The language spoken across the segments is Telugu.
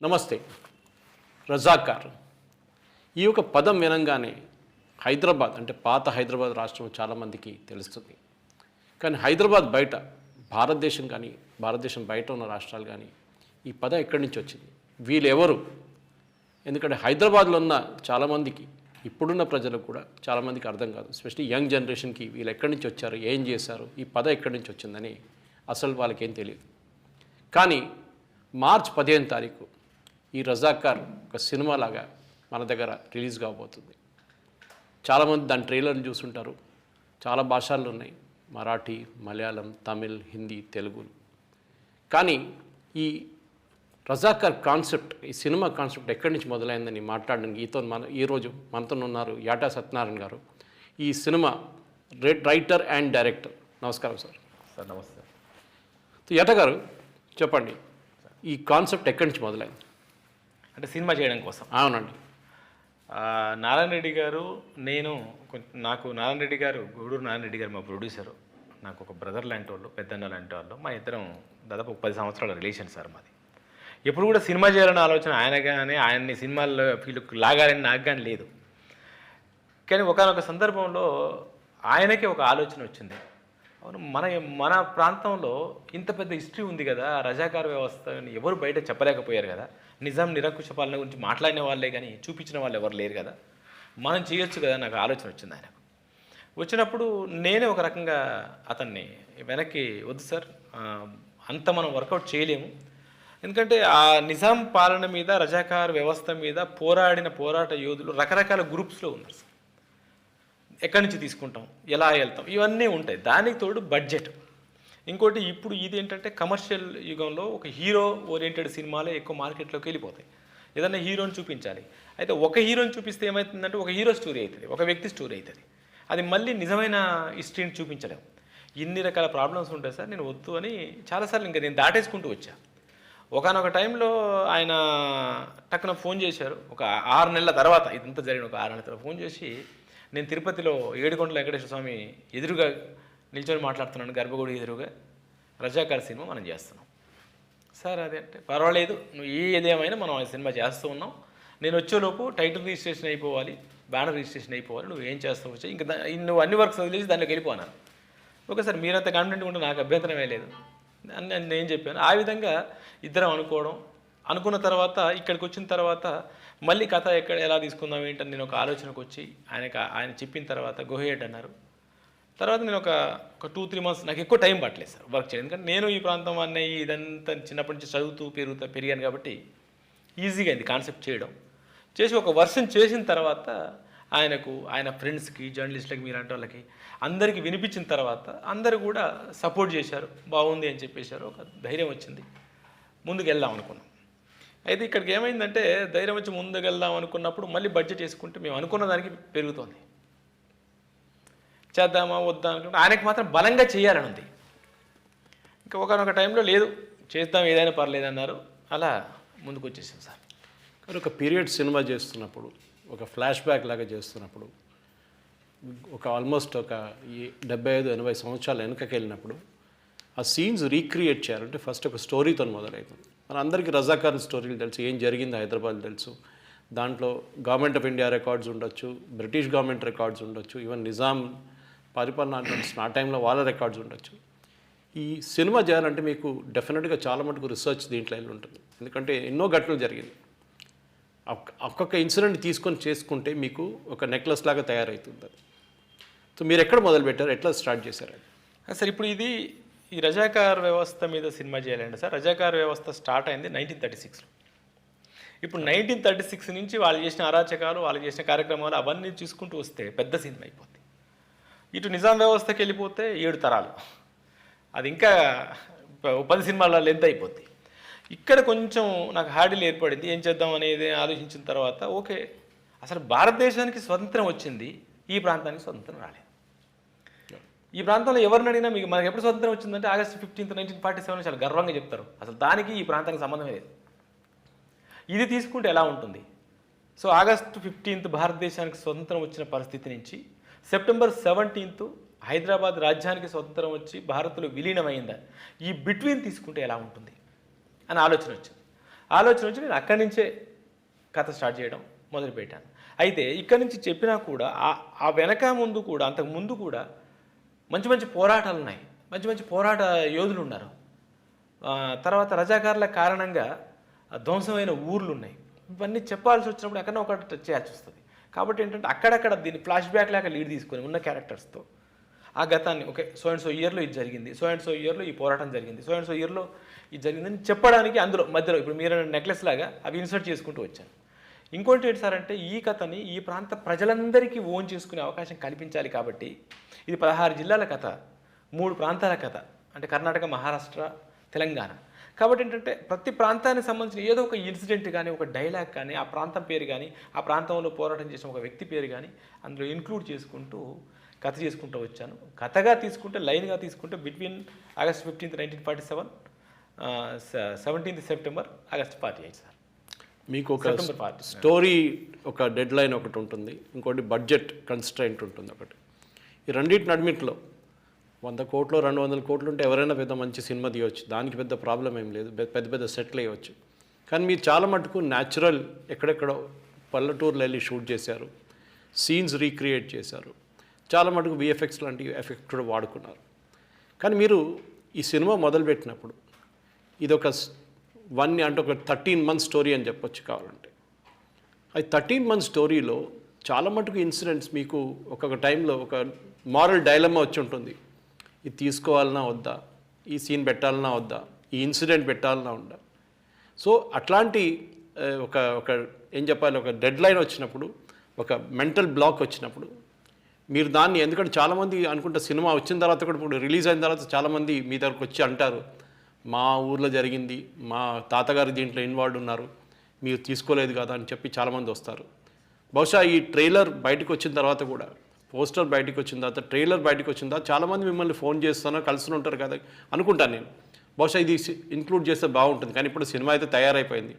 నమస్తే. రజాకార్ ఈ యొక్క పదం వినంగానే హైదరాబాద్ అంటే పాత హైదరాబాద్ రాష్ట్రం చాలామందికి తెలుస్తుంది. కానీ హైదరాబాద్ బయట భారతదేశం కానీ భారతదేశం బయట ఉన్న రాష్ట్రాలు కానీ ఈ పదం ఎక్కడి నుంచి వచ్చింది, వీళ్ళు ఎవరు? ఎందుకంటే హైదరాబాద్లో ఉన్న చాలామందికి ఇప్పుడున్న ప్రజలకు కూడా చాలామందికి అర్థం కాదు. ఎస్పెషల్లీ యంగ్ జనరేషన్కి వీళ్ళు ఎక్కడి నుంచి వచ్చారు, ఏం చేశారు, ఈ పదం ఎక్కడి నుంచి వచ్చిందని అసలు వాళ్ళకేం తెలియదు. కానీ మార్చ్ 15 తారీఖు ఈ రజాకార్ ఒక సినిమా లాగా మన దగ్గర రిలీజ్ కాబోతుంది. చాలామంది దాని ట్రైలర్ని చూసుంటారు. చాలా భాషల్లో ఉన్నాయి, మరాఠీ, మలయాళం, తమిళ్, హిందీ, తెలుగు. కానీ ఈ రజాకార్ కాన్సెప్ట్, ఈ సినిమా కాన్సెప్ట్ ఎక్కడి నుంచి మొదలైందని మాట్లాడడానికి ఈరోజు మనతో ఉన్నారు యాటా సత్యనారాయణ గారు, ఈ సినిమా రైటర్ అండ్ డైరెక్టర్. నమస్కారం సార్. సార్ నమస్తే. యాటా గారు చెప్పండి, ఈ కాన్సెప్ట్ ఎక్కడి నుంచి మొదలైంది? అంటే సినిమా చేయడం కోసం. అవునండి. నారాయణ రెడ్డి గారు, నాకు నారాయణ రెడ్డి గారు, గూడూరు నారాయణ రెడ్డి గారు మా ప్రొడ్యూసరు. నాకు ఒక బ్రదర్ లాంటి వాళ్ళు, పెద్దన్న లాంటి వాళ్ళు. మా ఇద్దరం దాదాపు 10 సంవత్సరాల రిలేషన్ సార్ మాది. ఎప్పుడు కూడా సినిమా చేయాలన్న ఆలోచన ఆయన్ని సినిమాల్లో ఫీల్డ్కి లాగాలని నాకు కానీ లేదు. కానీ ఒకానొక సందర్భంలో ఆయనకే ఒక ఆలోచన వచ్చింది. అవును, మన ప్రాంతంలో ఇంత పెద్ద హిస్టరీ ఉంది కదా, రజాకార్ వ్యవస్థని ఎవరు బయట చెప్పలేకపోయారు కదా, నిజాం నిరంకుశ పాలన గురించి మాట్లాడిన వాళ్ళే కానీ చూపించిన వాళ్ళు ఎవరు లేరు కదా, మనం చేయొచ్చు కదా. నాకు ఆలోచన వచ్చింది. ఆయనకు వచ్చినప్పుడు నేనే ఒక రకంగా అతన్ని వెనక్కి, వద్దు సార్, అంత మనం వర్కౌట్ చేయలేము. ఎందుకంటే ఆ నిజాం పాలన మీద, రజాకార్ వ్యవస్థ మీద పోరాట యోధులు రకరకాల గ్రూప్స్లో ఉన్నారు సార్. ఎక్కడి నుంచి తీసుకుంటాం, ఎలా వెళ్తాం, ఇవన్నీ ఉంటాయి. దానికి తోడు బడ్జెట్. ఇంకోటి, ఇప్పుడు ఇది ఏంటంటే కమర్షియల్ యుగంలో ఒక హీరో ఓరియంటెడ్ సినిమాలే ఎక్కువ మార్కెట్లోకి వెళ్ళిపోతాయి. ఏదన్నా హీరోని చూపించాలి. అయితే ఒక హీరోని చూపిస్తే ఏమవుతుందంటే ఒక హీరో స్టోరీ అవుతుంది, ఒక వ్యక్తి స్టోరీ అవుతుంది. అది మళ్ళీ నిజమైన హిస్టరీని చూపించలేము. ఇన్ని రకాల ప్రాబ్లమ్స్ ఉంటాయి సార్. నేను వద్దు అని చాలాసార్లు ఇంకా నేను దాటేసుకుంటూ వచ్చా. ఒకనొక టైంలో ఆయన టక్కున ఫోన్ చేశారు. ఒక 6 నెలల తర్వాత, ఇదంతా జరిగిన ఒక 6 నెలల తర్వాత ఫోన్ చేసి, నేను తిరుపతిలో ఏడుకొండల వెంకటేశ్వర స్వామి ఎదురుగా నిల్చొని మాట్లాడుతున్నాను, గర్భగుడి ఎదురుగా, రజాకార్ సినిమా మనం చేస్తున్నాం. సార్ అదే అంటే పర్వాలేదు, నువ్వు ఏదేమైనా మనం ఆ సినిమా చేస్తూ ఉన్నాం. నేను వచ్చేలోపు టైటిల్ రిజిస్ట్రేషన్ అయిపోవాలి, బ్యానర్ రిజిస్ట్రేషన్ అయిపోవాలి, నువ్వు ఏం చేస్తావు వచ్చి ఇంకా నువ్వు అన్ని వర్క్స్ వదిలేసి దాంట్లోకి వెళ్ళిపోనాను. ఓకే సార్, మీరంత కాన్ఫిడెంట్గా ఉంటే నాకు అభ్యంతరమే లేదు అని నేను చెప్పాను. ఆ విధంగా ఇద్దరం అనుకున్న తర్వాత ఇక్కడికి వచ్చిన తర్వాత మళ్ళీ కథ ఎలా తీసుకుందాం ఏంటని నేను ఒక ఆలోచనకు వచ్చి ఆయన చెప్పిన తర్వాత గోహేడ్ అన్నారు. తర్వాత నేను ఒక 2-3 మంత్స్, నాకు ఎక్కువ టైం పట్టలేదు సార్ వర్క్ చేయడం. ఎందుకంటే నేను ఈ ప్రాంతం అన్నయ్యి ఇదంతా చిన్నప్పటి నుంచి చదువుతూ పెరిగాను కాబట్టి ఈజీగా అయింది కాన్సెప్ట్ చేయడం. చేసి ఒక వర్షన్ చేసిన తర్వాత ఆయన ఫ్రెండ్స్కి, జర్నలిస్టులకి, మీలాంటి వాళ్ళకి అందరికీ వినిపించిన తర్వాత అందరూ కూడా సపోర్ట్ చేశారు, బాగుంది అని చెప్పేశారు. ఒక ధైర్యం వచ్చింది, ముందుకు వెళ్దాం అనుకున్నాం. అయితే ఇక్కడికి ఏమైందంటే ధైర్యం వచ్చి ముందుకు వెళ్దాం అనుకున్నప్పుడు మళ్ళీ బడ్జెట్ వేసుకుంటే మేము అనుకున్న దానికి పెరుగుతోంది. చేద్దామా వద్దా అనుకుంటే ఆయనకు మాత్రం బలంగా చేయాలని ఉంది. ఇంకా ఒకనొక టైంలో లేదు, చేద్దాం ఏదైనా పర్లేదు అన్నారు. అలా ముందుకు వచ్చేసాం సార్. కానీ ఒక పీరియడ్ సినిమా చేస్తున్నప్పుడు, ఒక ఫ్లాష్ బ్యాక్ లాగా చేస్తున్నప్పుడు, ఆల్మోస్ట్ ఒక 75-80 సంవత్సరాలు వెనుకకి వెళ్ళినప్పుడు ఆ సీన్స్ రీక్రియేట్ చేయాలంటే ఫస్ట్ ఒక స్టోరీతో మొదలవుతుంది. మన అందరికీ రజాకార్ స్టోరీలు తెలుసు, ఏం జరిగింది హైదరాబాద్ తెలుసు. దాంట్లో గవర్నమెంట్ ఆఫ్ ఇండియా రికార్డ్స్ ఉండొచ్చు, బ్రిటిష్ గవర్నమెంట్ రికార్డ్స్ ఉండొచ్చు, ఈవెన్ నిజాం పరిపాలన ఆ టైంలో వాళ్ళ రికార్డ్స్ ఉండొచ్చు. ఈ సినిమా చేయాలంటే మీకు డెఫినెట్గా చాలా మటుకు రీసెర్చ్ దీంట్లో వెళ్ళి ఉంటుంది. ఎందుకంటే ఎన్నో ఘటనలు జరిగింది. ఒక్కొక్క ఇన్సిడెంట్ తీసుకొని చేసుకుంటే మీకు ఒక నెక్లెస్ లాగా తయారవుతుంది అది. సో మీరు ఎక్కడ మొదలుపెట్టారు, ఎట్లా స్టార్ట్ చేశారు? సార్ ఇప్పుడు ఈ రజాకార్ వ్యవస్థ మీద సినిమా చేయాలండి సార్. రజాకార్ వ్యవస్థ స్టార్ట్ అయింది 1936లో. ఇప్పుడు 1936 నుంచి వాళ్ళు చేసిన అరాచకాలు, వాళ్ళు చేసిన కార్యక్రమాలు అవన్నీ చూసుకుంటూ వస్తే పెద్ద సినిమా అయిపోద్ది. ఇటు నిజాం వ్యవస్థకి వెళ్ళిపోతే 7 తరాలు, అది ఇంకా 10 సినిమాల లెంత్ అయిపోద్ది. ఇక్కడ కొంచెం నాకు హ్యాడిల్ ఏర్పడింది. ఏం చేద్దాం అనేది ఆలోచించిన తర్వాత ఓకే, అసలు భారతదేశానికి స్వతంత్రం వచ్చింది, ఈ ప్రాంతానికి స్వతంత్రం రాలేదు. ఈ ప్రాంతంలో ఎవరిని అడిగినా మనకి ఎప్పుడు స్వతంత్రం వచ్చిందంటే ఆగస్టు 15, 1947 చాలా గర్వంగా చెప్తారు. అసలు దానికి ఈ ప్రాంతానికి సంబంధమే లేదు. ఇది తీసుకుంటే ఎలా ఉంటుంది? సో ఆగస్టు 15 భారతదేశానికి స్వతంత్రం వచ్చిన పరిస్థితి నుంచి సెప్టెంబర్ 17 హైదరాబాద్ రాజ్యానికి స్వతంత్రం వచ్చి భారత్లో విలీనమైందా, ఈ బిట్వీన్ తీసుకుంటే ఎలా ఉంటుంది అని ఆలోచన వచ్చింది. ఆలోచన వచ్చి నేను అక్కడి నుంచే కథ స్టార్ట్ చేయడం మొదలుపెట్టాను. అయితే ఇక్కడి నుంచి చెప్పినా కూడా ఆ వెనక ముందు కూడా అంతకు ముందు కూడా మంచి మంచి పోరాటాలు ఉన్నాయి, మంచి మంచి పోరాట యోధులు ఉన్నారు. తర్వాత రజాకారుల కారణంగా ధ్వంసమైన ఊర్లు ఉన్నాయి. ఇవన్నీ చెప్పాల్సి వచ్చినప్పుడు ఎక్కడో ఒకటి చేయాల్సి వస్తుంది. కాబట్టి ఏంటంటే అక్కడక్కడ దీన్ని ఫ్లాష్ బ్యాక్ లాగా లీడ్ తీసుకొని ఉన్న క్యారెక్టర్స్తో ఆ గతాన్ని ఓకే సో అండ్ సో ఇయర్లో ఇది జరిగింది, సో అండ్ సో ఇయర్లో ఈ పోరాటం జరిగింది, సో అండ్ సో ఇయర్లో ఇది జరిగిందని చెప్పడానికి అందులో మధ్యలో ఇప్పుడు మీరు నెక్లెస్ లాగా అవి ఇన్సర్ట్ చేసుకుంటూ వచ్చాను. ఇంకోటి ఏంటి సార్ అంటే ఈ కథని ఈ ప్రాంత ప్రజలందరికీ ఓన్ చేసుకునే అవకాశం కల్పించాలి. కాబట్టి ఇది 16 జిల్లాల కథ, 3 ప్రాంతాల కథ, అంటే కర్ణాటక, మహారాష్ట్ర, తెలంగాణ. కాబట్టి ఏంటంటే ప్రతి ప్రాంతానికి సంబంధించిన ఏదో ఒక ఇన్సిడెంట్ కానీ, ఒక డైలాగ్ కానీ, ఆ ప్రాంతం పేరు కానీ, ఆ ప్రాంతంలో పోరాటం చేసిన ఒక వ్యక్తి పేరు కానీ అందులో ఇంక్లూడ్ చేసుకుంటూ కథ చేసుకుంటూ వచ్చాను. కథగా తీసుకుంటే, లైన్గా తీసుకుంటే between August 15, 1947, 17 September, August 48 sir. మీకు ఒక స్టోరీ, ఒక డెడ్ లైన్ ఒకటి ఉంటుంది, ఇంకోటి బడ్జెట్ కన్స్ట్రైంట్ ఉంటుంది ఒకటి. ఈ రెండింటి నడిమిట్లో 100 కోట్లు 200 కోట్లు ఉంటే ఎవరైనా పెద్ద మంచి సినిమా తీయవచ్చు, దానికి పెద్ద ప్రాబ్లం ఏం లేదు, పెద్ద పెద్ద సెట్లు వేయవచ్చు. కానీ మీరు చాలా మటుకు న్యాచురల్ ఎక్కడెక్కడో పల్లెటూరులో వెళ్ళి షూట్ చేశారు, సీన్స్ రీక్రియేట్ చేశారు, చాలా మటుకు విఎఫ్ఎక్స్ లాంటి ఎఫెక్ట్ కూడా వాడుకున్నారు. కానీ మీరు ఈ సినిమా మొదలుపెట్టినప్పుడు ఇది ఒక అంటే ఒక 13 months స్టోరీ అని చెప్పొచ్చు కావాలంటే. అది 13 months స్టోరీలో చాలా మటుకు ఇన్సిడెంట్స్ మీకు ఒక్కొక్క టైంలో ఒక మారల్ డైలమా వచ్చి ఉంటుంది. ఇది తీసుకోవాలన్నా వద్దా, ఈ సీన్ పెట్టాలన్నా వద్దా, ఈ ఇన్సిడెంట్ పెట్టాలన్నా వద్దా. సో అట్లాంటి ఒక ఒక ఏం చెప్పాలి, ఒక డెడ్ లైన్ వచ్చినప్పుడు, ఒక మెంటల్ బ్లాక్ వచ్చినప్పుడు మీరు దాన్ని, ఎందుకంటే చాలామంది అనుకుంటే సినిమా వచ్చిన తర్వాత కూడా, ఇప్పుడు రిలీజ్ అయిన తర్వాత చాలామంది మీ దగ్గరకు వచ్చి అంటారు, మా ఊర్లో జరిగింది, మా తాతగారు దీంట్లో ఇన్వాల్వ్ ఉన్నారు, మీరు తీసుకోలేదు కదా అని చెప్పి చాలామంది వస్తారు. బహుశా ఈ ట్రైలర్ బయటకు వచ్చిన తర్వాత కూడా, పోస్టర్ బయటకు వచ్చిన తర్వాత, ట్రైలర్ బయటకు వచ్చిన తర్వాత చాలామంది మిమ్మల్ని ఫోన్ చేస్తానో కలిసి ఉంటారు కదా అనుకుంటాను నేను. బహుశా ఇది ఇంక్లూడ్ చేస్తే బాగుంటుంది. కానీ ఇప్పుడు సినిమా అయితే తయారైపోయింది,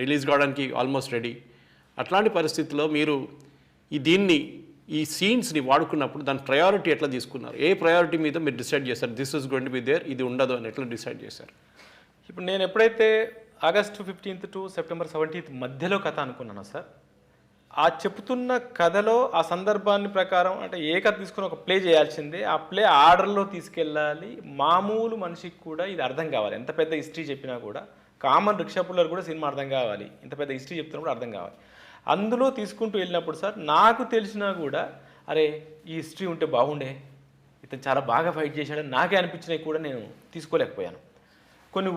రిలీజ్ కావడానికి ఆల్మోస్ట్ రెడీ. అట్లాంటి పరిస్థితుల్లో మీరు దీన్ని, ఈ సీన్స్ని వాడుకున్నప్పుడు దాని ప్రయారిటీ ఎట్లా తీసుకున్నారు? ఏ ప్రయారిటీ మీద మీరు డిసైడ్ చేశారు, this is going to be there, ఇది ఉండదు అని ఎట్లా డిసైడ్ చేశారు? ఇప్పుడు నేను ఎప్పుడైతే ఆగస్ట్ 15 to సెప్టెంబర్ 17 మధ్యలో కథ అనుకున్నాను సార్, ఆ చెప్తున్న కథలో ఆ సందర్భాన్ని ప్రకారం అంటే ఏ కథ తీసుకుని ఒక ప్లే చేయాల్సిందే, ఆ ప్లే ఆర్డర్లో తీసుకెళ్ళాలి. మామూలు మనిషికి కూడా ఇది అర్థం కావాలి. ఎంత పెద్ద హిస్టరీ చెప్పినా కూడా, కామన్ రిక్షా పుల్లర్ కూడా సినిమా అర్థం కావాలి, ఇంత పెద్ద హిస్టరీ చెప్తున్నప్పుడు అర్థం కావాలి. అందులో తీసుకుంటూ వెళ్ళినప్పుడు సార్ నాకు తెలిసినా కూడా, అరే ఈ హిస్టరీ ఉంటే బాగుండే, ఇతను చాలా బాగా ఫైట్ చేశాడని నాకే అనిపించినవి కూడా నేను తీసుకోలేకపోయాను. కొన్ని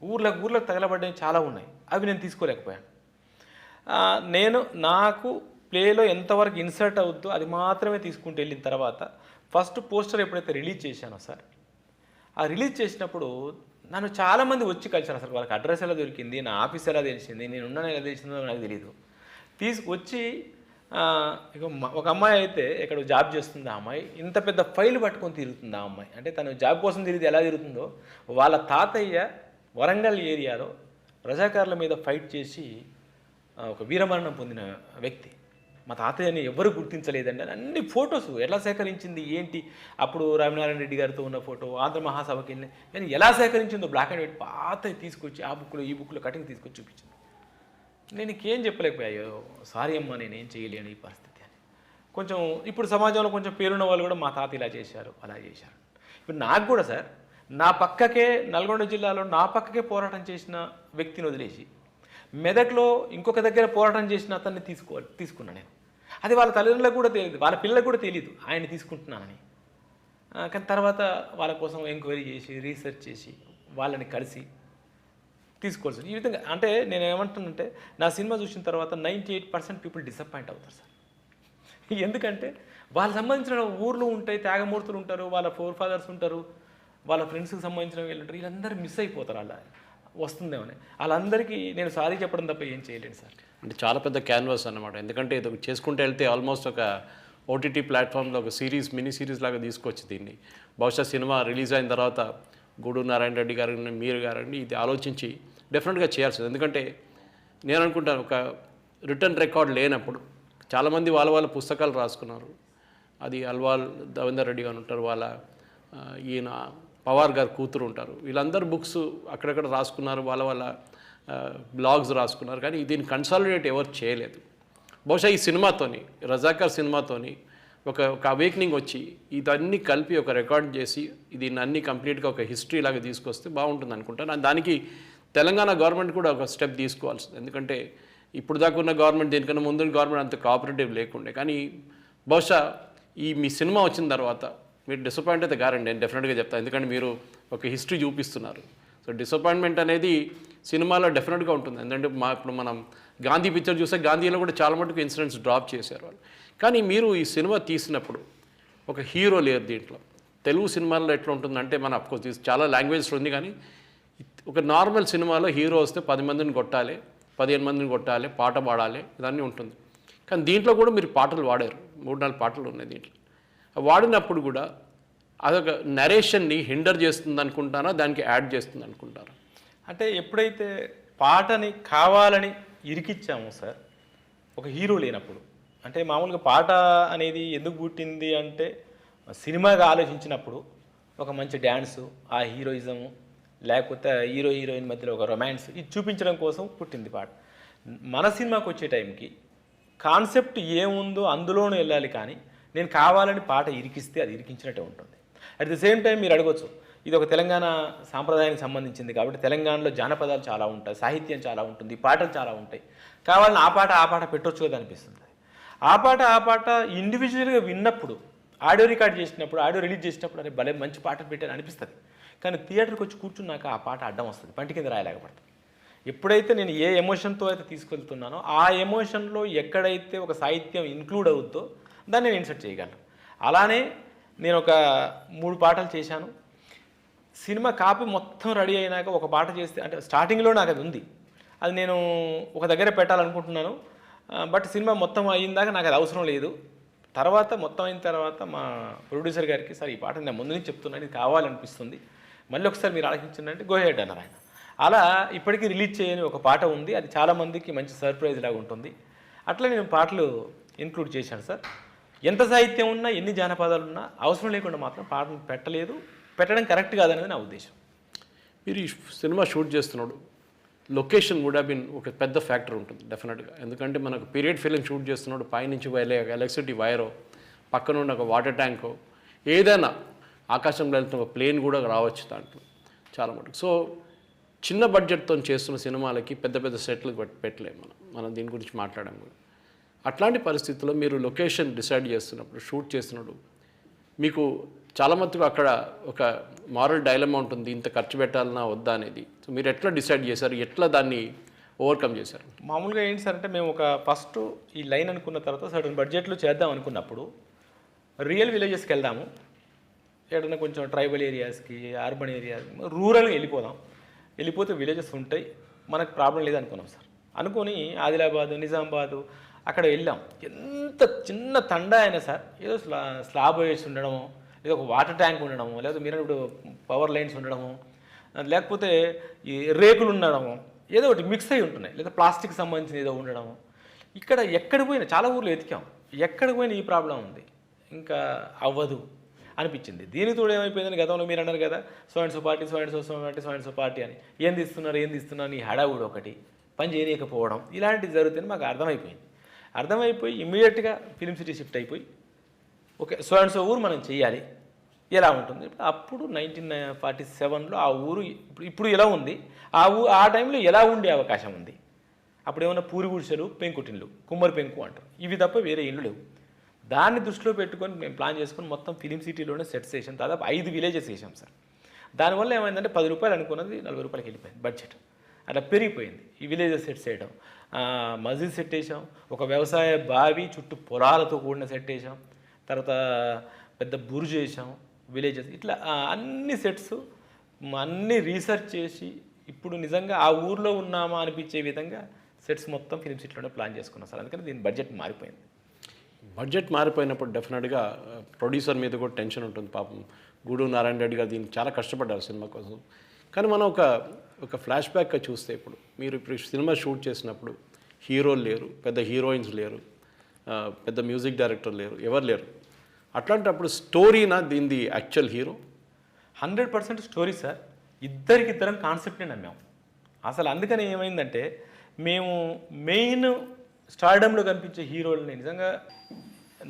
ఊర్లకు తగలబడ్డవి చాలా ఉన్నాయి, అవి నేను తీసుకోలేకపోయాను. నాకు ప్లేలో ఎంతవరకు ఇన్సర్ట్ అవుద్దో అది మాత్రమే తీసుకుంటూ వెళ్ళిన తర్వాత ఫస్ట్ పోస్టర్ ఎప్పుడైతే రిలీజ్ చేశానో సార్, ఆ రిలీజ్ చేసినప్పుడు నన్ను చాలామంది వచ్చి కలిసారు. అసలు వాళ్ళకి అడ్రస్ ఎలా దొరికింది, నా ఆఫీస్ ఎలా తెలిసింది, నేను ఉన్నాను ఎలా తెలిసిందో నాకు తెలియదు. తీసుకొచ్చి ఇక ఒక అమ్మాయి అయితే ఇక్కడ జాబ్ చేస్తుంది. ఆ అమ్మాయి ఇంత పెద్ద ఫైల్ పట్టుకొని తిరుగుతుంది. ఆ అమ్మాయి అంటే తను జాబ్ కోసం తిరిగితే ఎలా తిరుగుతుందో, వాళ్ళ తాతయ్య వరంగల్ ఏరియాలో రజాకారుల మీద ఫైట్ చేసి ఒక వీరమరణం పొందిన వ్యక్తి. మా తాతయ్యని ఎవరు గుర్తించలేదండి అని అన్ని ఫొటోస్ ఎలా సేకరించింది ఏంటి, అప్పుడు రామనారాయణ రెడ్డి గారితో ఉన్న ఫోటో, ఆంధ్ర మహాసభకి వెళ్ళి కానీ ఎలా సేకరించిందో బ్లాక్ అండ్ వైట్ పాత తీసుకొచ్చి ఆ బుక్లో ఈ బుక్లో కటింగ్ తీసుకొచ్చి చూపించింది. నేను ఇంకేం చెప్పలేకపోయాయో, సారీ అమ్మ నేనేం చేయలేను ఈ పరిస్థితి అని. కొంచెం ఇప్పుడు సమాజంలో కొంచెం పేరున్న వాళ్ళు కూడా మా తాత ఇలా చేశారు అలా చేశారు. ఇప్పుడు నాకు కూడా సార్, నా పక్కకే నల్గొండ జిల్లాలో నా పక్కకే పోరాటం చేసిన వ్యక్తిని వదిలేసి మెదక్లో ఇంకొక దగ్గర పోరాటం చేసిన అతన్ని తీసుకున్నాను నేను. అది వాళ్ళ తల్లిదండ్రులకు కూడా తెలియదు, వాళ్ళ పిల్లలకు కూడా తెలియదు ఆయన తీసుకుంటున్నానని. కానీ తర్వాత వాళ్ళ కోసం ఎంక్వైరీ చేసి రీసెర్చ్ చేసి వాళ్ళని కలిసి తీసుకోవాల్సి. ఈ విధంగా అంటే నేను ఏమంటానంటే, నా సినిమా చూసిన తర్వాత 98% పీపుల్ డిసప్పాయింట్ అవుతారు సార్. ఎందుకంటే వాళ్ళకి సంబంధించిన ఊర్లు ఉంటాయి, త్యాగమూర్తులు ఉంటారు, వాళ్ళ ఫోర్ ఫాదర్స్ ఉంటారు, వాళ్ళ ఫ్రెండ్స్కి సంబంధించిన వీళ్ళు ఉంటారు, వీళ్ళందరూ మిస్ అయిపోతారు. అలా వస్తుందేమని వాళ్ళందరికీ నేను సారీ చెప్పడం తప్ప ఏం చేయలేను సార్. అంటే చాలా పెద్ద క్యాన్వాస్ అన్నమాట. ఎందుకంటే ఇది చేసుకుంటూ వెళ్తే ఆల్మోస్ట్ ఒక ఓటీటీ ప్లాట్ఫామ్లో ఒక మినీ సిరీస్ లాగా తీసుకొచ్చి దీన్ని బహుశా సినిమా రిలీజ్ అయిన తర్వాత గూడూరు నారాయణ రెడ్డి గారిని మీరు గారండి ఇది ఆలోచించి డెఫినెట్గా చేయాల్సింది. ఎందుకంటే నేను అనుకుంటాను, ఒక రిటర్న్ రికార్డ్ లేనప్పుడు చాలామంది వాళ్ళ పుస్తకాలు రాసుకున్నారు. అది అల్వాల్ దవేందర్ రెడ్డి గారు ఉంటారు, వాళ్ళ ఈయన పవార్ గారు కూతురు ఉంటారు, వీళ్ళందరూ బుక్స్ అక్కడక్కడ రాసుకున్నారు, వాళ్ళ బ్లాగ్స్ రాసుకున్నారు, కానీ దీన్ని కన్సాలిడేట్ ఎవరు చేయలేదు. బహుశా ఈ సినిమాతోని, రజాకార్ సినిమాతోని ఒక అవేక్నింగ్ వచ్చి ఇదన్నీ కలిపి ఒక రికార్డ్ చేసి దీన్ని అన్ని కంప్లీట్గా ఒక హిస్టరీ లాగా తీసుకొస్తే బాగుంటుంది అనుకుంటాను. దానికి తెలంగాణ గవర్నమెంట్ కూడా ఒక స్టెప్ తీసుకోవాల్సింది. ఎందుకంటే ఇప్పుడు దాకా ఉన్న గవర్నమెంట్, దీనికన్నా ముందు గవర్నమెంట్ అంత కోఆపరేటివ్ లేకుండే. కానీ బహుశా మీ సినిమా వచ్చిన తర్వాత మీరు డిసప్పాయింట్ అయితే గారండి, నేను డెఫినెట్గా చెప్తాను. ఎందుకంటే మీరు ఒక హిస్టరీ చూపిస్తున్నారు. సో డిసప్పాయింట్మెంట్ అనేది సినిమాలో డెఫినెట్గా ఉంటుంది. ఎందుకంటే ఇప్పుడు మనం గాంధీ పిక్చర్ చూస్తే గాంధీలో కూడా చాలా మటుకు ఇన్సిడెంట్స్ డ్రాప్ చేశారు వాళ్ళు. కానీ మీరు ఈ సినిమా తీసినప్పుడు ఒక హీరో లేరు దీంట్లో. తెలుగు సినిమాల్లో ఎట్లా ఉంటుందంటే మన అఫ్కోర్స్ చాలా లాంగ్వేజ్లో ఉంది, కానీ ఒక నార్మల్ సినిమాలో హీరో వస్తే 10 మందిని కొట్టాలి, 15 మందిని కొట్టాలి, పాట పాడాలి, ఇదన్నీ ఉంటుంది. కానీ దీంట్లో కూడా మీరు పాటలు వాడారు, 3-4 పాటలు ఉన్నాయి దీంట్లో. వాడినప్పుడు కూడా అదొక నరేషన్ని హిండర్ చేస్తుంది అనుకుంటారా, దానికి యాడ్ చేస్తుంది అనుకుంటారా? అంటే ఎప్పుడైతే పాటని కావాలని ఇరికిచ్చామో సార్, ఒక హీరో లేనప్పుడు, అంటే మామూలుగా పాట అనేది ఎందుకు పుట్టింది అంటే సినిమాగా ఆలోచించినప్పుడు ఒక మంచి డ్యాన్సు, ఆ హీరోయిజము, లేకపోతే హీరో హీరోయిన్ మధ్యలో ఒక రొమాన్స్, ఇది చూపించడం కోసం పుట్టింది పాట. మన సినిమాకి వచ్చే టైంకి కాన్సెప్ట్ ఏముందో అందులోనూ వెళ్ళాలి, కానీ నేను కావాలని పాట ఇరికిస్తే అది ఇరికించినట్టే ఉంటుంది. అట్ ది సేమ్ టైం మీరు అడగొచ్చు, ఇది ఒక తెలంగాణ సాంప్రదాయానికి సంబంధించింది కాబట్టి తెలంగాణలో జానపదాలు చాలా ఉంటాయి, సాహిత్యం చాలా ఉంటుంది, పాటలు చాలా ఉంటాయి, కావాలని ఆ పాట పెట్టొచ్చు కదా అనిపిస్తుంది. ఆ పాట ఇండివిజువల్గా విన్నప్పుడు, ఆడియో రికార్డ్ చేసినప్పుడు, ఆడియో రిలీజ్ చేసినప్పుడు అరే భలే మంచి పాటలు పెట్టాను అనిపిస్తుంది. కానీ థియేటర్కి వచ్చి కూర్చున్నాక ఆ పాట అడ్డం వస్తుంది, పంటి కింద రాయలేకపోతుంది. ఎప్పుడైతే నేను ఏ ఎమోషన్తో అయితే తీసుకెళ్తున్నానో ఆ ఎమోషన్లో ఎక్కడైతే ఒక సాహిత్యం ఇంక్లూడ్ అవుద్దో దాన్ని నేను ఇన్సర్ట్ చేయగలను. అలానే నేను ఒక 3 పాటలు చేశాను. సినిమా కాపీ మొత్తం రెడీ అయినాక ఒక పాట చేస్తే, అంటే స్టార్టింగ్లో నాకు అది ఉంది, అది నేను ఒక దగ్గర పెట్టాలనుకుంటున్నాను. బట్ సినిమా మొత్తం అయ్యిందాక నాకు అది అవసరం లేదు. తర్వాత మొత్తం అయిన తర్వాత మా ప్రొడ్యూసర్ గారికి, సార్ ఈ పాట నేను ముందు నుంచి చెప్తున్నాను, ఇది కావాలనిపిస్తుంది, మళ్ళీ ఒకసారి మీరు ఆలోచించండి, గో హెడ్ అన్నారు ఆయన. అలా ఇప్పటికీ రిలీజ్ చేయని ఒక పాట ఉంది, అది చాలామందికి మంచి సర్ప్రైజ్ లాగా ఉంటుంది. అట్లా నేను పాటలు ఇంక్లూడ్ చేశాను సార్. ఎంత సాహిత్యం ఉన్నా, ఎన్ని జానపదాలు ఉన్నా అవసరం లేకుండా మాత్రం పాటలు పెట్టడం కరెక్ట్ కాదనేది నా ఉద్దేశం. మీరు ఈ సినిమా షూట్ చేస్తున్నాడు, లొకేషన్ వుడ్ హ్యావ్ బిన్ ఒక పెద్ద ఫ్యాక్టర్ ఉంటుంది డెఫినెట్గా. ఎందుకంటే మనకు పీరియడ్ ఫిలిం షూట్ చేస్తున్నాడు, పైనుంచి ఎలక్ట్రిసిటీ వైరో, పక్కన ఉన్న ఒక వాటర్ ట్యాంకో, ఏదైనా ఆకాశంలో వెళ్తున్న ఒక ప్లేన్ కూడా రావచ్చు దాంట్లో చాలా మటుకు. సో చిన్న బడ్జెట్తో చేస్తున్న సినిమాలకి పెద్ద పెద్ద సెట్లు పెట్టలేము మనం దీని గురించి మాట్లాడాం కూడా. అట్లాంటి పరిస్థితుల్లో మీరు లొకేషన్ డిసైడ్ చేస్తున్నప్పుడు, షూట్ చేస్తున్నప్పుడు మీకు చాలా మటుకు అక్కడ ఒక మారల్ డైలమా ఉంటుంది, ఇంత ఖర్చు పెట్టాలన్నా వద్దా అనేది. సో మీరు ఎట్లా డిసైడ్ చేశారు, ఎట్లా దాన్ని ఓవర్కమ్ చేశారు? మామూలుగా ఏంటి సార్ అంటే, మేము ఒక ఫస్ట్ ఈ లైన్ అనుకున్న తర్వాత సడన్ బడ్జెట్లో చేద్దాం అనుకున్నప్పుడు రియల్ విలేజెస్కి వెళ్దాము, ఏదైనా కొంచెం ట్రైబల్ ఏరియాస్కి, అర్బన్ ఏరియాస్, రూరల్గా వెళ్ళిపోతే విలేజెస్ ఉంటాయి, మనకు ప్రాబ్లం లేదనుకున్నాం సార్. అనుకొని ఆదిలాబాదు, నిజామాబాదు అక్కడ వెళ్ళాం. ఎంత చిన్న తండా అయినా సార్, ఏదో స్లాబ్ వేసి ఉండడము, లేదా ఒక వాటర్ ట్యాంక్ ఉండడము, లేదా మీరు ఇప్పుడు పవర్ లైన్స్ ఉండడము, లేకపోతే ఈ రేకులు ఉండడము, ఏదో ఒకటి మిక్స్ అయి ఉంటున్నాయి, లేదా ప్లాస్టిక్ సంబంధించిన ఏదో ఉండడము. ఇక్కడ ఎక్కడ పోయినా చాలా ఊర్లో వెతికాం, ఎక్కడ పోయినా ఈ ప్రాబ్లం ఉంది, ఇంకా అవ్వదు అనిపించింది. దీనితో ఏమైపోయిందని గతంలో మీరు అన్నారు కదా, సో అండ్ సో పార్టీ అని, ఏం తీస్తున్నారు ఈ హడావుడు ఒకటి, పని చేయలేకపోవడం, ఇలాంటివి జరుగుతుంది. మాకు అర్థమైపోయి ఇమ్మీడియట్గా ఫిలిం సిటీ షిఫ్ట్ అయిపోయి, ఓకే సో అండ్ సో ఊరు మనం చేయాలి, ఎలా ఉంటుంది. అప్పుడు 1947లో ఆ ఊరు ఇప్పుడు ఎలా ఉంది, ఆ టైంలో ఎలా ఉండే అవకాశం ఉంది. అప్పుడు ఏమన్నా పూరి గుడిసెలు, పెంకుటిన్లు, కుమ్మరి పెంకు అంటారు, ఇవి తప్ప వేరే ఇళ్ళు లేవు. దాన్ని దృష్టిలో పెట్టుకొని మేము ప్లాన్ చేసుకొని మొత్తం ఫిలిం సిటీలోనే సెట్స్ వేసాం. దాదాపు 5 విలేజెస్ వేసాం సార్. దానివల్ల ఏమైందంటే 10 రూపాయలు అనుకున్నది 40 రూపాయలకి వెళ్ళిపోయింది బడ్జెట్. అట్లా పెరిగిపోయింది. ఈ విలేజెస్ సెట్స్ వేయడం, మస్జిద్ సెట్ వేసాం, ఒక వ్యవసాయ బావి చుట్టూ పొలాలతో కూడిన సెట్ వేసాం, తర్వాత పెద్ద బుర్జ్ వేసాం, విలేజెస్, ఇట్లా అన్ని సెట్స్ అన్నీ రీసెర్చ్ చేసి ఇప్పుడు నిజంగా ఆ ఊర్లో ఉన్నామా అనిపించే విధంగా సెట్స్ మొత్తం ఫిలిం సిటీలోనే ప్లాన్ చేసుకున్నాం సార్. అందుకని దీని బడ్జెట్ మారిపోయింది. బడ్జెట్ మారిపోయినప్పుడు డెఫినెట్గా ప్రొడ్యూసర్ మీద కూడా టెన్షన్ ఉంటుంది. పాపం గూడూరు నారాయణ రెడ్డి గారు దీనికి చాలా కష్టపడ్డారు సినిమా కోసం. కానీ మనం ఒక ఫ్లాష్ బ్యాక్గా చూస్తే, ఇప్పుడు సినిమా షూట్ చేసినప్పుడు హీరోలు లేరు, పెద్ద హీరోయిన్స్ లేరు, పెద్ద మ్యూజిక్ డైరెక్టర్ లేరు, ఎవరు లేరు. అట్లాంటప్పుడు స్టోరీనా దీనిది యాక్చువల్ హీరో? 100% story sir. ఇద్దరికిద్దరం కాన్సెప్ట్ని నమ్మాం. అసలు అందుకని ఏమైందంటే మేము మెయిన్ స్టార్డమ్లో కనిపించే హీరోలని నిజంగా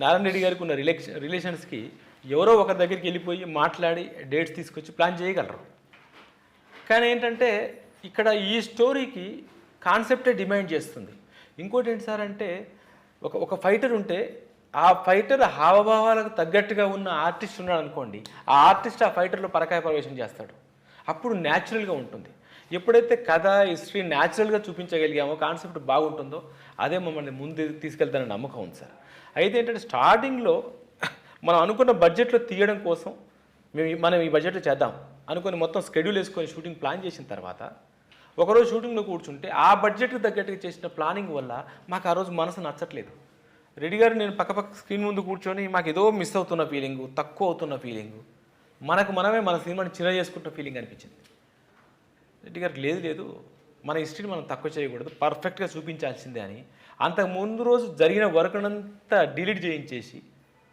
నారాయణ రెడ్డి గారికి ఉన్న రిలేషన్స్కి ఎవరో ఒకరి దగ్గరికి వెళ్ళిపోయి మాట్లాడి డేట్స్ తీసుకొచ్చి ప్లాన్ చేయగలరు. కానీ ఏంటంటే ఇక్కడ ఈ స్టోరీకి కాన్సెప్టే డిమాండ్ చేస్తుంది. ఇంకోటి ఏంటి సార్ అంటే ఒక ఫైటర్ ఉంటే ఆ ఫైటర్ హావభావాలకు తగ్గట్టుగా ఉన్న ఆర్టిస్ట్ ఉన్నాడు అనుకోండి, ఆ ఆర్టిస్ట్ ఆ ఫైటర్లో పరకాయ ప్రవేశం చేస్తాడు. అప్పుడు న్యాచురల్గా ఉంటుంది. ఎప్పుడైతే కథ హిస్టరీ న్యాచురల్గా చూపించగలిగామో, కాన్సెప్ట్ బాగుంటుందో అదే మమ్మల్ని ముందు తీసుకెళ్తానని నమ్మకం ఉంది సార్. అయితే ఏంటంటే స్టార్టింగ్లో మనం అనుకున్న బడ్జెట్లో తీయడం కోసం మనం ఈ బడ్జెట్లో చేద్దాం అనుకుని మొత్తం షెడ్యూల్ వేసుకొని షూటింగ్ ప్లాన్ చేసిన తర్వాత ఒకరోజు షూటింగ్లో కూర్చుంటే ఆ బడ్జెట్కి తగ్గట్టుగా చేసిన ప్లానింగ్ వల్ల మాకు ఆ రోజు మనసు నచ్చట్లేదు. రెడ్డి గారు నేను పక్క స్క్రీన్ ముందు కూర్చొని మాకు ఏదో మిస్ అవుతున్న ఫీలింగు, తక్కువ అవుతున్న ఫీలింగు, మనమే మన సినిమాని చిన్న చేసుకుంటున్న ఫీలింగ్ అనిపించింది. రెడ్డి గారికి లేదు మన హిస్టరీని మనం తక్కువ చేయకూడదు, పర్ఫెక్ట్గా చూపించాల్సిందే అని అంతకు ముందు రోజు జరిగిన వర్క్ అంతా డిలీట్ చేయించేసి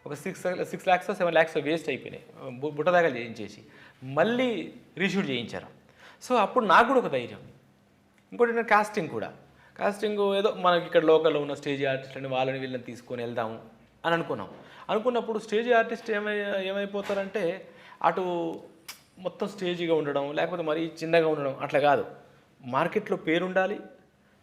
ఒక 6 lakhs 7 lakhs వేస్ట్ అయిపోయినాయి, బుట్టదాగా చేయించేసి మళ్ళీ రీషూట్ చేయించారు. సో అప్పుడు నాకు కూడా ఒక ధైర్యం. ఇంకోటి నేను కాస్టింగ్ ఏదో మనకి ఇక్కడ లోకల్లో ఉన్న స్టేజ్ ఆర్టిస్ట్లని వాళ్ళని వీళ్ళని తీసుకొని వెళ్దాము అని అనుకున్నప్పుడు స్టేజ్ ఆర్టిస్ట్ ఏమైపోతారంటే అటు మొత్తం స్టేజ్గా ఉండడం, లేకపోతే మరీ చిన్నగా ఉండడం అట్లా కాదు. మార్కెట్లో పేరుండాలి.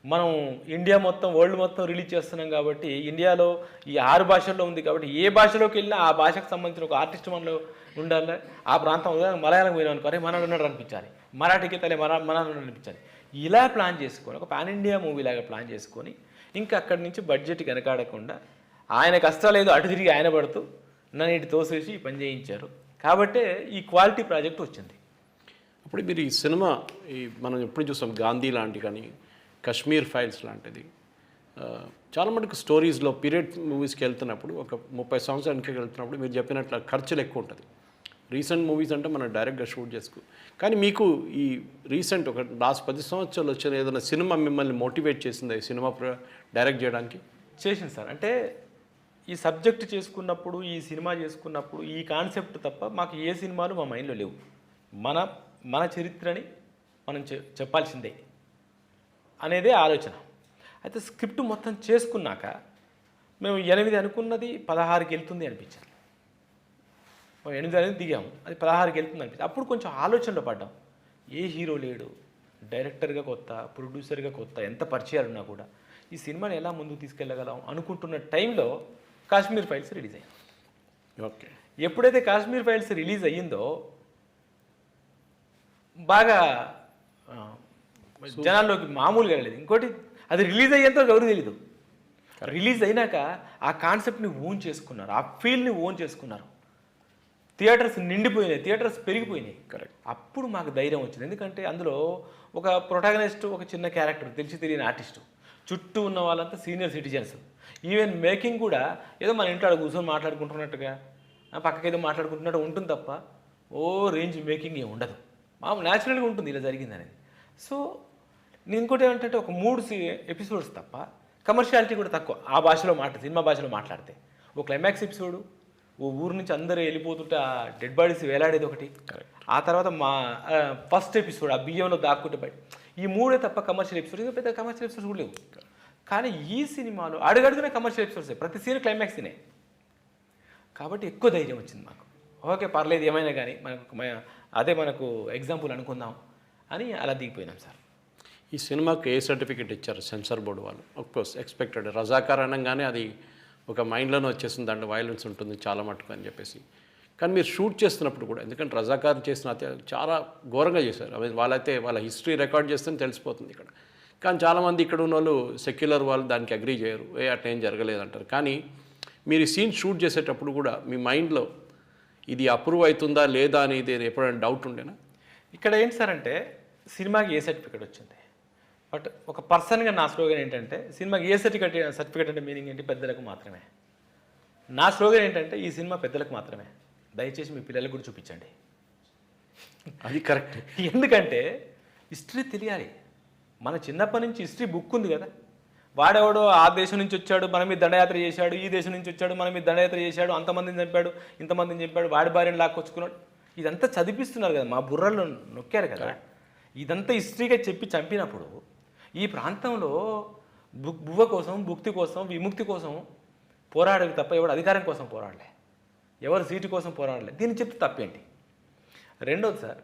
మనం ఇండియా మొత్తం వరల్డ్ మొత్తం రిలీజ్ చేస్తున్నాం కాబట్టి ఇండియాలో ఈ 6 భాషల్లో ఉంది కాబట్టి ఏ భాషలోకి వెళ్ళినా ఆ భాషకు సంబంధించిన ఒక ఆర్టిస్ట్ మనలో ఉండాలి. ఆ ప్రాంతం మలయాళం పోయినా అనుకోని మనలో ఉన్నాడు అనిపించాలి, మరాఠీకి తలే మనలో అనిపించాలి. ఇలా ప్లాన్ చేసుకొని ఒక పాన్ ఇండియా మూవీ లాగా ప్లాన్ చేసుకొని ఇంకా అక్కడి నుంచి బడ్జెట్ వెనకాడకుండా ఆయన కష్టాలు ఏదో అటు తిరిగి ఆయన పడుతూ నన్ను ఇటు తోసేసి ఈ పని చేయించారు. కాబట్టే ఈ క్వాలిటీ ప్రాజెక్ట్ వచ్చింది. అప్పుడు మీరు ఈ సినిమా మనం ఎప్పుడు చూసాం గాంధీ లాంటి కానీ కశ్మీర్ ఫైల్స్ లాంటిది చాలా మటుకు స్టోరీస్లో పీరియడ్ మూవీస్కి వెళ్తున్నప్పుడు ఒక 30 సంవత్సరానికి వెళ్తున్నప్పుడు మీరు చెప్పినట్లు ఖర్చులు ఎక్కువ ఉంటుంది. రీసెంట్ మూవీస్ అంటే మనం డైరెక్ట్గా షూట్ చేసుకో. కానీ మీకు ఈ రీసెంట్ ఒక లాస్ట్ 10 సంవత్సరాలు వచ్చిన ఏదైనా సినిమా మిమ్మల్ని మోటివేట్ చేసిందా ఈ సినిమా డైరెక్ట్ చేయడానికి? చేసింది సార్. అంటే ఈ సబ్జెక్ట్ చేసుకున్నప్పుడు, ఈ సినిమా చేసుకున్నప్పుడు ఈ కాన్సెప్ట్ తప్ప మాకు ఏ సినిమాలు మా మైండ్లో లేవు. మన చరిత్రని మనం చెప్పాల్సిందే అనేదే ఆలోచన. అయితే స్క్రిప్ట్ మొత్తం చేసుకున్నాక మేము 8 అనుకున్నది 16కి వెళ్తుంది అనిపించింది. 8 అనేది దిగాము, అది 16కి వెళ్తుంది అనిపించింది. అప్పుడు కొంచెం ఆలోచనలో పడ్డాం. ఏ హీరో లేడు, డైరెక్టర్గా కొత్త, ప్రొడ్యూసర్గా కొత్త, ఎంత పరిచయాలు ఉన్నా కూడా ఈ సినిమాని ఎలా ముందుకు తీసుకెళ్ళగలం అనుకుంటున్న టైంలో కాశ్మీర్ ఫైల్స్ రిలీజ్ అయ్యింది. ఓకే. ఎప్పుడైతే కాశ్మీర్ ఫైల్స్ రిలీజ్ అయ్యిందో బాగా జనాల్లోకి మామూలుగా వెళ్ళలేదు. ఇంకోటి అది రిలీజ్ అయ్యేంత ఎవరు తెలీదు. రిలీజ్ అయినాక ఆ కాన్సెప్ట్ని ఓన్ చేసుకున్నారు, ఆ ఫీల్ని ఓన్ చేసుకున్నారు. థియేటర్స్ నిండిపోయినాయి, థియేటర్స్ పెరిగిపోయినాయి. కరెక్ట్. అప్పుడు మాకు ధైర్యం వచ్చింది. ఎందుకంటే అందులో ఒక ప్రొటాగనిస్ట్, ఒక చిన్న క్యారెక్టర్, తెలియని ఆర్టిస్టు, చుట్టూ ఉన్న వాళ్ళంతా సీనియర్ సిటిజన్స్. ఈవెన్ మేకింగ్ కూడా ఏదో మన ఇంట్లో కూర్చొని మాట్లాడుకుంటున్నట్టుగా పక్కకి ఏదో మాట్లాడుకుంటున్నట్టు ఉంటుంది తప్ప ఓ రేంజ్ మేకింగ్ ఏమి ఉండదు. మామూలు న్యాచురల్గా ఉంటుంది ఇలా జరిగింది అనేది. సో ఇంకోటి ఏమంటే ఒక 3 ఎపిసోడ్స్ తప్ప కమర్షియాలిటీ కూడా తక్కువ. ఆ భాషలో సినిమా భాషలో మాట్లాడితే ఓ క్లైమాక్స్ ఎపిసోడు, ఓ ఊరు నుంచి అందరూ వెళ్ళిపోతుంటే ఆ డెడ్ బాడీస్ వేలాడేది ఒకటి, ఆ తర్వాత మా ఫస్ట్ ఎపిసోడ్ ఆ బియ్యంలో దాక్కుంటే బయట, ఈ 3 తప్ప కమర్షియల్ ఎపిసోడ్స్, ఇంకా పెద్ద కమర్షియల్ ఎపిసోడ్స్ కూడా లేవు. కానీ ఈ సినిమాలో అడుగడుగునే కమర్షియల్ ఎపిసోడ్స్, ప్రతి సీన్ క్లైమాక్స్నే. కాబట్టి ఎక్కువ ధైర్యం వచ్చింది మాకు. ఓకే పర్లేదు ఏమైనా కానీ మనకు ఎగ్జాంపుల్ అనుకుందాం అని అలా దిగిపోయినాం సార్. ఈ సినిమాకి ఏ సర్టిఫికేట్ ఇచ్చారు సెన్సార్ బోర్డు వాళ్ళు? అఫ్కోర్స్ ఎక్స్పెక్టెడ్, రజాకార్ అనగానే అది ఒక మైండ్లోనే వచ్చేసింది, దాంట్లో వైలెన్స్ ఉంటుంది చాలా మటుకు అని చెప్పేసి. కానీ మీరు షూట్ చేస్తున్నప్పుడు కూడా, ఎందుకంటే రజాకార్ చేసిన చాలా ఘోరంగా చేశారు. అవి వాళ్ళ హిస్టరీ రికార్డ్ చేస్తే తెలిసిపోతుంది ఇక్కడ. కానీ చాలామంది ఇక్కడ ఉన్న వాళ్ళు సెక్యులర్ వాళ్ళు దానికి అగ్రీ చేయరు, అట్లా ఏం జరగలేదంటారు. కానీ మీరు సీన్ షూట్ చేసేటప్పుడు కూడా మీ మైండ్లో ఇది అప్రూవ్ అవుతుందా లేదా అనేది ఎప్పుడైనా డౌట్ ఉండేనా? ఇక్కడ ఏంటి సార్ అంటే సినిమాకి ఏ సర్టిఫికేట్ వచ్చింది, బట్ ఒక పర్సన్గా నా స్లోగన్ ఏంటంటే సినిమాకి ఏ సర్టిఫికేట్ అంటే మీనింగ్ ఏంటి, పెద్దలకు మాత్రమే. నా స్లోగన్ ఏంటంటే ఈ సినిమా పెద్దలకు మాత్రమే, దయచేసి మీ పిల్లలకు కూడా చూపించండి. అది కరెక్ట్. ఎందుకంటే హిస్టరీ తెలియాలి. మన చిన్నప్పటి నుంచి హిస్టరీ బుక్ ఉంది కదా. వాడెవడో ఆ దేశం నుంచి వచ్చాడు, మన మీద దండయాత్ర చేశాడు, ఈ దేశం నుంచి వచ్చాడు, మన మీద దండయాత్ర చేశాడు, అంతమందిని చంపాడు, ఇంతమందిని చంపాడు, వాడి భార్యను లాక్కొచ్చుకున్నాడు, ఇదంతా చదివిస్తున్నారు కదా, మా బుర్రల్లో నొక్కారు కదా. ఇదంతా హిస్టరీగా చెప్పి చంపినప్పుడు ఈ ప్రాంతంలో బువ్వ కోసం, భుక్తి కోసం, విముక్తి కోసం పోరాడేది తప్ప ఎవడు అధికారం కోసం పోరాడలే, ఎవరు సీటు కోసం పోరాడలే. దీన్ని చెప్తే తప్పేంటి? రెండోది సార్,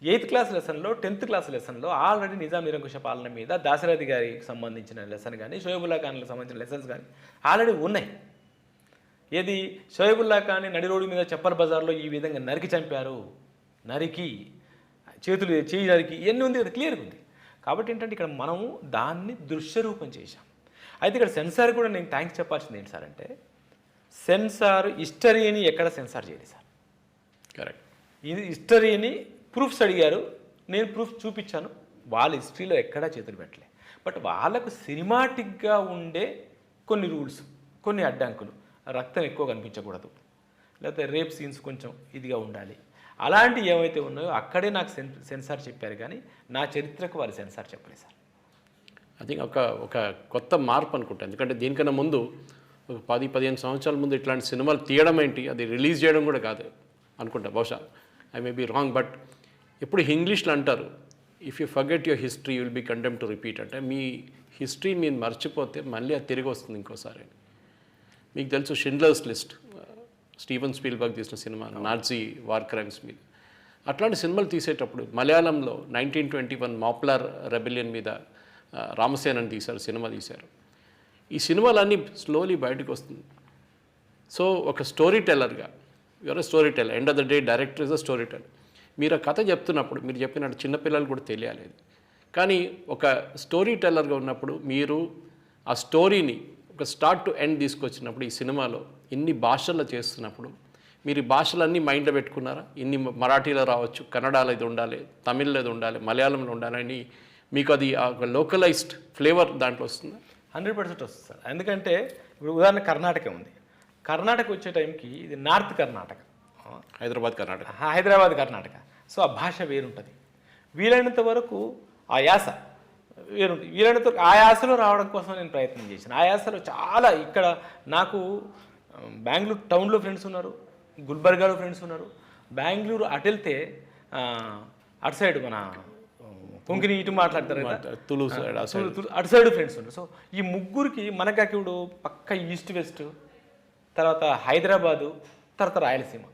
8th క్లాస్ లెసన్లో, 10th క్లాస్ లెసన్లో ఆల్రెడీ నిజాం నిరంకుశ పాలన మీద దాశరథి గారికి సంబంధించిన లెసన్ కానీ, షోయబుల్లా ఖాన్కి సంబంధించిన లెసన్స్ కానీ ఆల్రెడీ ఉన్నాయి. ఏది షోయబుల్లా ఖాన్ నడి రోడ్డు మీద చెప్పల్ బజార్లో ఈ విధంగా నరికి చంపారు, నరికి చేతులు చేయి నరికి ఇవన్నీ ఉంది కదా, క్లియర్గా ఉంది. కాబట్టి ఏంటంటే ఇక్కడ మనము దాన్ని దృశ్యరూపం చేశాం. అయితే ఇక్కడ సెన్సార్ కూడా నేను థ్యాంక్స్ చెప్పాల్సింది ఏంటి సార్ అంటే, సెన్సార్ హిస్టరీని ఎక్కడ సెన్సార్ చేయలేదు సార్. కరెక్ట్. ఇది హిస్టరీని ప్రూఫ్స్ అడిగారు, నేను ప్రూఫ్ చూపించాను, వాళ్ళ హిస్టరీలో ఎక్కడా చేతులు పెట్టలే. బట్ వాళ్ళకు సినిమాటిక్గా ఉండే కొన్ని రూల్స్, కొన్ని అడ్డంకులు, రక్తం ఎక్కువ కనిపించకూడదు, లేకపోతే రేప్ సీన్స్ కొంచెం ఇదిగా ఉండాలి, అలాంటివి ఏవైతే ఉన్నాయో అక్కడే నాకు సెన్సార్ చెప్పారు, కానీ నా చరిత్రకు వారు సెన్సార్ చెప్పలేదు సార్. ఐ థింక్ ఒక కొత్త మార్పు అనుకుంటా. ఎందుకంటే దీనికన్నా ముందు ఒక 10-15 సంవత్సరాల ముందు ఇట్లాంటి సినిమాలు తీయడం ఏంటి, అది రిలీజ్ చేయడం కూడా కాదు అనుకుంటా. బహుశా I may be wrong, but ఎప్పుడు ఇంగ్లీష్లో అంటారు, if you forget your history you will be condemn to repeat. అంటే మీ హిస్టరీ మీరు మర్చిపోతే మళ్ళీ అది తిరిగి వస్తుంది ఇంకోసారి. మీకు తెలుసు షిండ్లర్స్ లిస్ట్, స్టీవెన్ స్పీల్బర్గ్ తీసిన సినిమా, నాజీ వార్ క్రైమ్స్ మీద. అట్లాంటి సినిమాలు తీసేటప్పుడు మలయాళంలో 1921 మాప్లార్ రెబెలియన్ మీద రామసేనని తీశారు, సినిమా తీశారు. ఈ సినిమాలన్నీ స్లోలీ బయటకు వస్తుంది. సో ఒక స్టోరీ టెల్లర్గా, your storyteller, end of the day director is a storyteller. మీరు ఆ కథ చెప్తున్నప్పుడు మీరు చెప్పినట్టు చిన్నపిల్లలు కూడా తెలియాలి. కానీ ఒక స్టోరీ టెల్లర్గా ఉన్నప్పుడు మీరు ఆ స్టోరీని ఒక స్టార్ట్ టు ఎండ్ తీసుకొచ్చినప్పుడు, ఈ సినిమాలో ఇన్ని భాషల్లో చేస్తున్నప్పుడు మీరు ఈ భాషలన్నీ మైండ్లో పెట్టుకున్నారా? ఇన్ని మరాఠీలో రావచ్చు, కన్నడలో ఇది ఉండాలి, తమిళ్లో ఇది ఉండాలి, మలయాళంలో ఉండాలి అని మీకు అది ఒక లోకలైజ్డ్ ఫ్లేవర్ దాంట్లో వస్తుందా? 100% వస్తుంది సార్. ఎందుకంటే ఇప్పుడు ఉదాహరణ కర్ణాటక ఉంది, కర్ణాటక వచ్చే టైంకి ఇది నార్త్ కర్ణాటక, హైదరాబాద్ కర్ణాటక. సో ఆ భాష వేరుంటుంది. వీలైనంత వరకు ఆ యాస వేరుంటుంది. వీలైనంత వరకు ఆ యాసలో రావడం కోసం నేను ప్రయత్నం చేశాను. ఆ యాసలో చాలా, ఇక్కడ నాకు బెంగళూరు టౌన్లో ఫ్రెండ్స్ ఉన్నారు, గుల్బర్గాలో ఫ్రెండ్స్ ఉన్నారు. బెంగళూరు అటు వెళ్తే అటు సైడ్ మన కొంకణి ఇటు మాట్లాడతారు కదా, అటు సైడ్ ఫ్రెండ్స్ ఉన్నారు. సో ఈ ముగ్గురికి మనకి ఇప్పుడు పక్క ఈస్ట్ వెస్ట్, తర్వాత హైదరాబాదు, తర్వాత రాయలసీమ,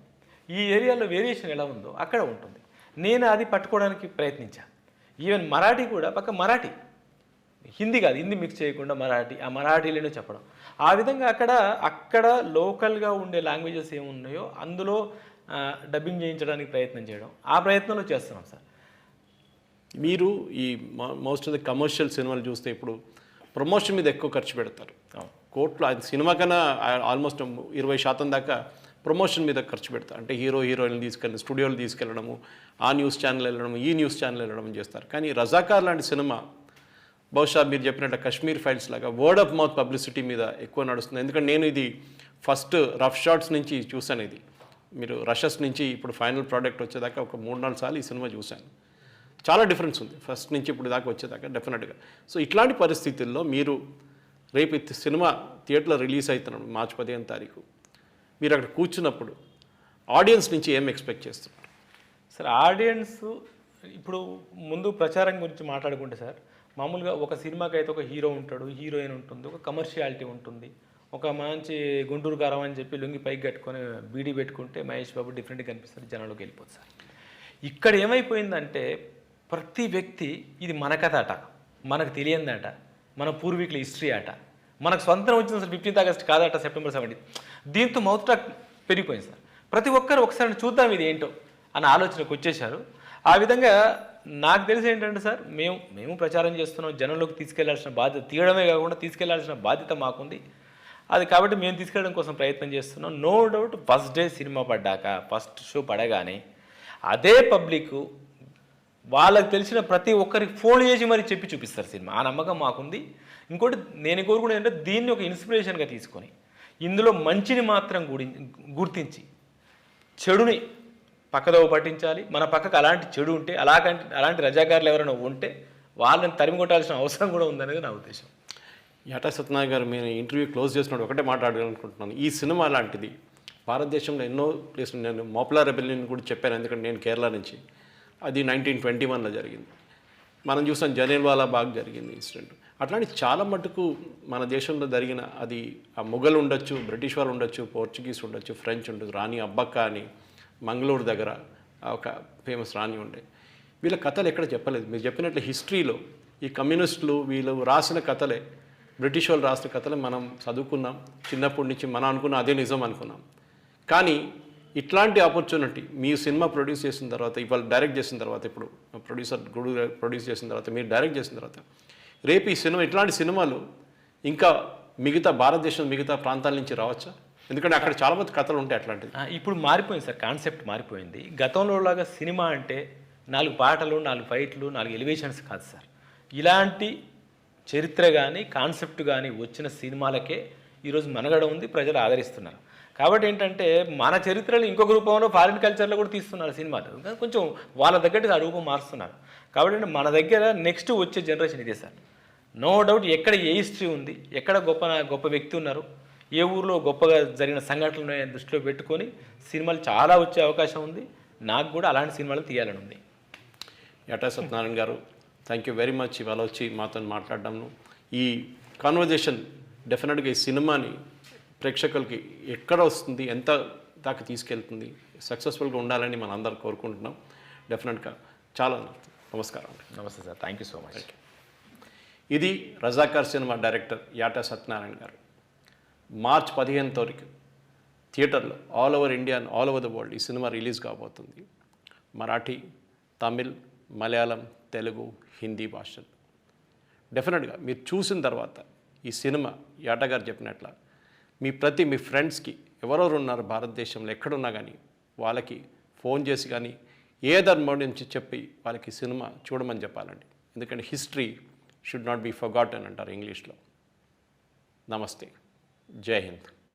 ఈ ఏరియాలో వేరియేషన్ ఎలా ఉందో అక్కడ ఉంటుంది. నేను అది పట్టుకోవడానికి ప్రయత్నించాను. ఈవెన్ మరాఠీ కూడా పక్క మరాఠీ, హిందీ కాదు, హిందీ మిక్స్ చేయకుండా మరాఠీ, ఆ మరాఠీలోనే చెప్పడం. ఆ విధంగా అక్కడ లోకల్గా ఉండే లాంగ్వేజెస్ ఏమున్నాయో అందులో డబ్బింగ్ చేయించడానికి ప్రయత్నం చేయడం, ఆ ప్రయత్నంలో చేస్తున్నాం సార్. మీరు ఈ మోస్ట్ ఆఫ్ ది కమర్షియల్ సినిమాలు చూస్తే ఇప్పుడు ప్రమోషన్ మీద ఎక్కువ ఖర్చు పెడతారు. కోట్లు, అది సినిమా కన్నా ఆల్మోస్ట్ 20% దాకా ప్రమోషన్ మీద ఖర్చు పెడతారు. అంటే హీరోయిన్లు తీసుకెళ్ళి స్టూడియోలు తీసుకెళ్ళడము, ఆ న్యూస్ ఛానల్ వెళ్ళడము, ఈ న్యూస్ ఛానల్ వెళ్ళడం చేస్తారు. కానీ రజాకార్ లాంటి సినిమా బహుశా మీరు చెప్పినట్టు కాశ్మీర్ ఫైల్స్ లాగా వర్డ్ ఆఫ్ మౌత్ పబ్లిసిటీ మీద ఎక్కువ నడుస్తుంది. ఎందుకంటే నేను ఇది ఫస్ట్ రఫ్ షాట్స్ నుంచి చూశాను. ఇది మీరు రషస్ నుంచి ఇప్పుడు ఫైనల్ ప్రోడక్ట్ వచ్చేదాకా ఒక 3-4 సార్లు ఈ సినిమా చూశాను. చాలా డిఫరెన్స్ ఉంది ఫస్ట్ నుంచి ఇప్పుడు దాకా వచ్చేదాకా డెఫినెట్గా. సో ఇట్లాంటి పరిస్థితుల్లో మీరు రేపు సినిమా థియేటర్లో రిలీజ్ అవుతున్నాడు మార్చి 15వ తారీఖు, మీరు అక్కడ కూర్చున్నప్పుడు ఆడియన్స్ నుంచి ఏం ఎక్స్పెక్ట్ చేస్తున్నారు సార్? ఆడియన్స్ ఇప్పుడు ముందు ప్రచారం గురించి మాట్లాడుకుంటే సార్, మామూలుగా ఒక సినిమాకి అయితే ఒక హీరో ఉంటాడు, హీరోయిన్ ఉంటుంది, ఒక కమర్షియాలిటీ ఉంటుంది, ఒక మంచి గుంటూరు కారం అని చెప్పి లుంగి పైకి కట్టుకొని బీడీ పెట్టుకుంటే మహేష్ బాబు డిఫరెంట్గా కనిపిస్తుంది, జనాల్లోకి వెళ్ళిపోతుంది సార్. ఇక్కడ ఏమైపోయిందంటే ప్రతి వ్యక్తి ఇది మన కథ అట, మనకు తెలియదట, మన పూర్వీకుల హిస్టరీ అట, మనకు స్వంతం వచ్చింది సార్ 15th ఆగస్ట్ కాదట, సెప్టెంబర్ 17. దీంతో మౌత్ టాక్ పెరిగిపోయింది సార్. ప్రతి ఒక్కరు ఒకసారి చూద్దాం ఇది ఏంటో అన్న ఆలోచనకు వచ్చేసారు. ఆ విధంగా నాకు తెలిసి ఏంటంటే సార్, మేము ప్రచారం చేస్తున్నాం, జనంలోకి తీసుకెళ్లాల్సిన బాధ్యత, తీయడమే కాకుండా తీసుకెళ్లాల్సిన బాధ్యత మాకుంది. అది కాబట్టి మేము తీసుకెళ్ళడం కోసం ప్రయత్నం చేస్తున్నాం. No doubt first day cinema పడ్డాక, ఫస్ట్ షో పడగానే అదే పబ్లిక్ వాళ్ళకి తెలిసిన ప్రతి ఒక్కరికి ఫోన్ చేసి మరి చెప్పి చూపిస్తారు సినిమా. ఆ నమ్మకం మాకుంది. ఇంకోటి నేను కోరుకునేది అంటే దీన్ని ఒక ఇన్స్పిరేషన్గా తీసుకొని ఇందులో మంచిని మాత్రం గుర్తించి చెడుని పక్కదోవ పట్టించాలి. మన పక్కకు అలాంటి చెడు ఉంటే, అలాంటి రజాకారులు ఎవరైనా ఉంటే వాళ్ళని తరిమి కొట్టాల్సిన అవసరం కూడా ఉందనేది నా ఉద్దేశం. యాటా సత్యనారాయణ గారు, మీరు ఇంటర్వ్యూ క్లోజ్ చేసినప్పుడు ఒకటే మాట్లాడాలనుకుంటున్నాను. ఈ సినిమా లాంటిది భారతదేశంలో ఎన్నో ప్లేసులు, నేను మాప్లార్ రెబెలియన్ కూడా చెప్పాను, ఎందుకంటే నేను కేరళ నుంచి, అది 1921లో జరిగింది. మనం చూసాం జలియన్వాలా బాగ్ జరిగింది ఇన్సిడెంట్. అట్లాంటి చాలా మటుకు మన దేశంలో జరిగిన అది ఆ మొఘల్ ఉండొచ్చు, బ్రిటిష్ వాళ్ళు ఉండొచ్చు, పోర్చుగీస్ ఉండొచ్చు, ఫ్రెంచ్ ఉండొచ్చు, రాణి అబ్బక్క అని మంగళూరు దగ్గర ఒక ఫేమస్ రాణి ఉండే. వీళ్ళ కథలు ఎక్కడ చెప్పలేదు. మీరు చెప్పినట్లు హిస్టరీలో ఈ కమ్యూనిస్టులు వీళ్ళు రాసిన కథలే, బ్రిటిష్ వాళ్ళు రాసిన కథలే మనం చదువుకున్నాం చిన్నప్పటి నుంచి. మనం అనుకున్నాం అదే నిజం అనుకున్నాం. కానీ ఇట్లాంటి ఆపర్చునిటీ మీ సినిమా ప్రొడ్యూస్ చేసిన తర్వాత, ఇవాళ డైరెక్ట్ చేసిన తర్వాత, ఇప్పుడు ప్రొడ్యూసర్ గుడు ప్రొడ్యూస్ చేసిన తర్వాత, మీరు డైరెక్ట్ చేసిన తర్వాత, రేపు ఈ సినిమా ఇట్లాంటి సినిమాలు ఇంకా మిగతా భారతదేశం మిగతా ప్రాంతాల నుంచి రావచ్చా? ఎందుకంటే అక్కడ చాలా మంది కథలు ఉంటాయి అట్లాంటివి. ఇప్పుడు మారిపోయింది సార్, కాన్సెప్ట్ మారిపోయింది. గతంలో లాగా సినిమా అంటే 4 పాటలు, 4 ఫైట్లు, 4 ఎలివేషన్స్ కాదు సార్. ఇలాంటి చరిత్ర కానీ కాన్సెప్ట్ కానీ వచ్చిన సినిమాలకే ఈరోజు మనగడ ఉంది, ప్రజలు ఆదరిస్తున్నారు. కాబట్టి ఏంటంటే మన చరిత్రలు ఇంకొక రూపంలో ఫారిన్ కల్చర్లో కూడా తీస్తున్నారు సినిమాలు, కొంచెం వాళ్ళ దగ్గర ఆ రూపం మారుస్తున్నారు. కాబట్టి మన దగ్గర నెక్స్ట్ వచ్చే జనరేషన్ ఇదే సార్. నో డౌట్ ఎక్కడ ఏ హిస్టరీ ఉంది, ఎక్కడ గొప్ప వ్యక్తి ఉన్నారు, ఏ ఊర్లో గొప్పగా జరిగిన సంఘటనలను దృష్టిలో పెట్టుకొని సినిమాలు చాలా వచ్చే అవకాశం ఉంది. నాకు కూడా అలాంటి సినిమాలు తీయాలని ఉంది. యాటా సత్యనారాయణ గారు, థ్యాంక్ యూ వెరీ మచ్ ఇవాళ వచ్చి మాతో మాట్లాడడం. ఈ కాన్వర్జేషన్ డెఫినెట్గా ఈ సినిమాని ప్రేక్షకులకి ఎక్కడ వస్తుంది, ఎంత దాకా తీసుకెళ్తుంది, సక్సెస్ఫుల్గా ఉండాలని మనం అందరం కోరుకుంటున్నాం. డెఫినెట్గా చాలా నమస్కారం. నమస్తే sir, thank you so much. ఇది రజాకార్ సినిమా డైరెక్టర్ యాటా సత్యనారాయణ గారు. మార్చ్ 15 తారీఖు థియేటర్లో all over India and all over the world ఈ సినిమా రిలీజ్ కాబోతుంది. మరాఠీ, తమిళ్, మలయాళం, తెలుగు, హిందీ భాషలు. డెఫినెట్గా మీరు చూసిన తర్వాత ఈ సినిమా యాటా గారు చెప్పినట్ల మీ ఫ్రెండ్స్కి ఎవరెవరు ఉన్నారు భారతదేశంలో ఎక్కడున్నా కానీ వాళ్ళకి ఫోన్ చేసి కానీ ఏ ధర్మం నుంచి చెప్పి వాళ్ళకి సినిమా చూడమని చెప్పాలండి. ఎందుకంటే history should not be forgotten అంటారు ఇంగ్లీష్లో. నమస్తే, జై హింద్.